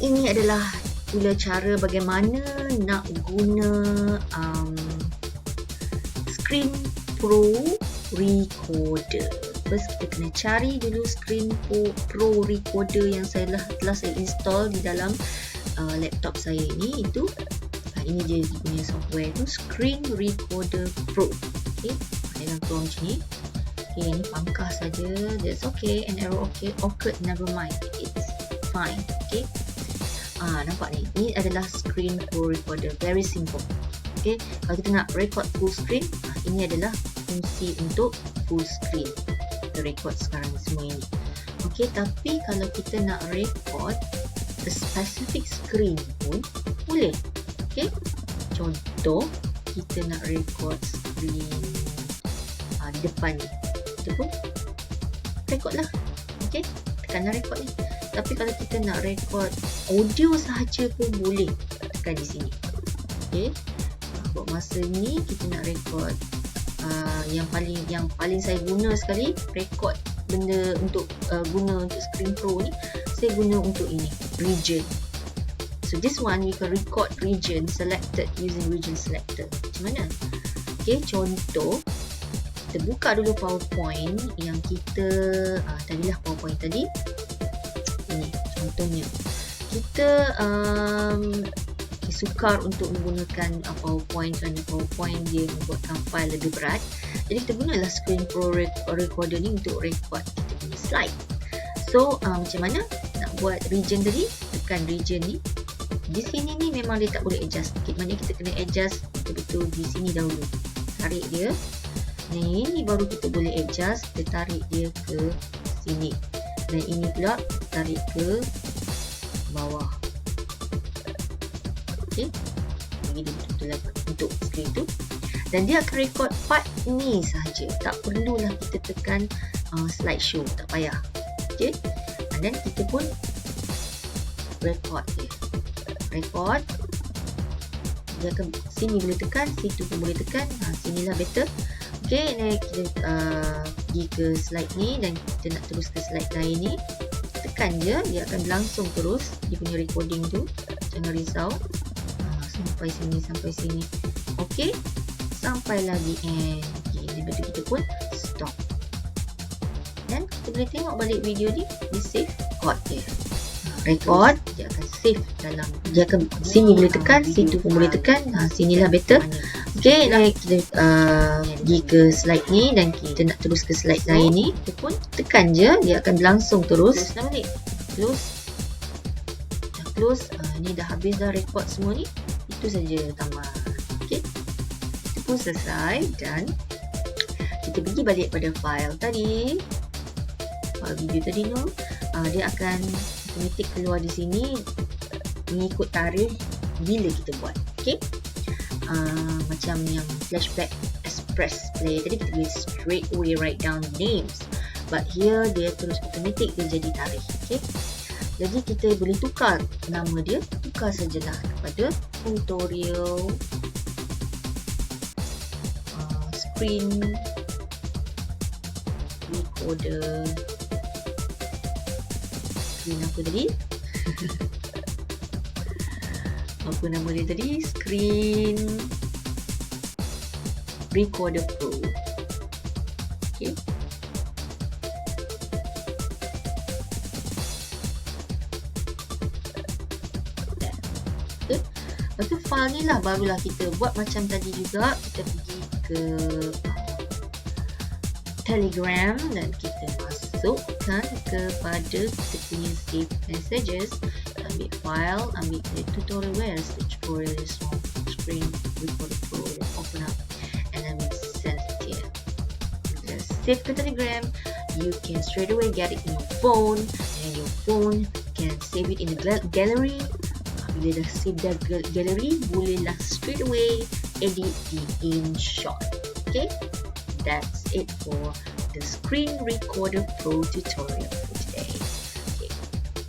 ini adalah pula cara bagaimana nak guna Screen Pro Recorder. First kita kena cari dulu Screen Pro Recorder yang telah saya install di dalam laptop saya ini. Ini dia punya software tu, Screen Recorder Pro. Okay, dalam Chrome macam ni. Okay, ini pangkah saja. That's okay. An error occurred, never mind. It's fine. Okay. Nampak ni. Ini adalah Screen Pro Recorder. Very simple. Okay. Kalau kita nak record full screen, ini adalah fungsi untuk full screen. Kita record sekarang semua ini. Okay. Tapi kalau kita nak record a specific screen pun boleh. Okay. Contoh, kita nak record screen depan ni. Kita pun record lah. Okay. Tekanlah record ni. Tapi kalau kita nak record audio sahaja pun boleh, tekan di sini. Okay. Buat masa ni kita nak record yang paling saya guna sekali, record benda untuk guna untuk Screen Pro ni, saya guna untuk ini, region. So this one you can record region selected using region selector. Macam mana? Okay, contoh, kita buka dulu PowerPoint yang kita tadilah PowerPoint tadi. Ini contohnya. Kita sukar untuk menggunakan PowerPoint kerana PowerPoint dia membuatkan file lebih berat. Jadi kita gunalah Screen Pro Recorder ni untuk record kita punya slide. So macam mana nak buat region tadi? Tekan region ni. Di sini ni memang dia tak boleh adjust sikit. Maknanya kita kena adjust betul-betul di sini dahulu. Tarik dia. Ni baru kita boleh adjust. Kita tarik dia ke sini. Dan ini pula tarik ke bawah. Okay. Bagi dia betul-betul lah untuk screen tu. Dan dia akan record part ni sahaja. Tak perlulah kita tekan slideshow. Tak payah. Okay. Dan kita pun record dia. Record. Dia akan sini boleh tekan, situ pun boleh tekan. Sinilah better. Okay, dan kita pergi ke slide ni dan kita nak terus ke slide lain ni. Tekan je, dia akan berlangsung terus dia punya recording tu. Jangan risau. Sampai sini. Okay, sampailah di end. Okay, lepas tu kita pun stop. Dan kita boleh tengok balik video ni. Dia save record dia. Record, dia akan save dalam, dia akan sini boleh tekan, situ pun boleh tekan. Sinilah better. Okay, kita pergi ke slide ni dan kita nak terus ke slide lain ni. Kita pun tekan je, dia akan berlangsung terus. Close. Dah close. Ni dah habis dah record semua ni. Itu saja tambah. Okay, itu pun selesai. Dan kita pergi balik pada file tadi, file video tadi tu. Dia akan automatic keluar di sini mengikut tarikh bila kita buat. Okay. Macam yang flashback express play tadi, kita boleh straight away write down names, but here dia terus automatic dia jadi tarikh. Okay. Jadi kita boleh tukar nama dia, tukar sajalah kepada tutorial Screen Recorder. Screen apa tadi? Apa nama dia tadi? Screen Recorder Pro. Okay. Lepas tu file ni lah barulah kita buat macam tadi juga. Kita pergi ke Telegram dan kita masukkan kepada kita punya save messages. Ambil file, ambil tutorial, where is the tutorial is from Screen Recorder Pro, open up and then we send it here. Just save to Telegram. You can straight away get it in your phone, and your phone can save it in the gallery. Bila dah save the gallery, bolehlah straight away edit the InShot. Okay, that's it for the Screen Recorder Pro tutorial.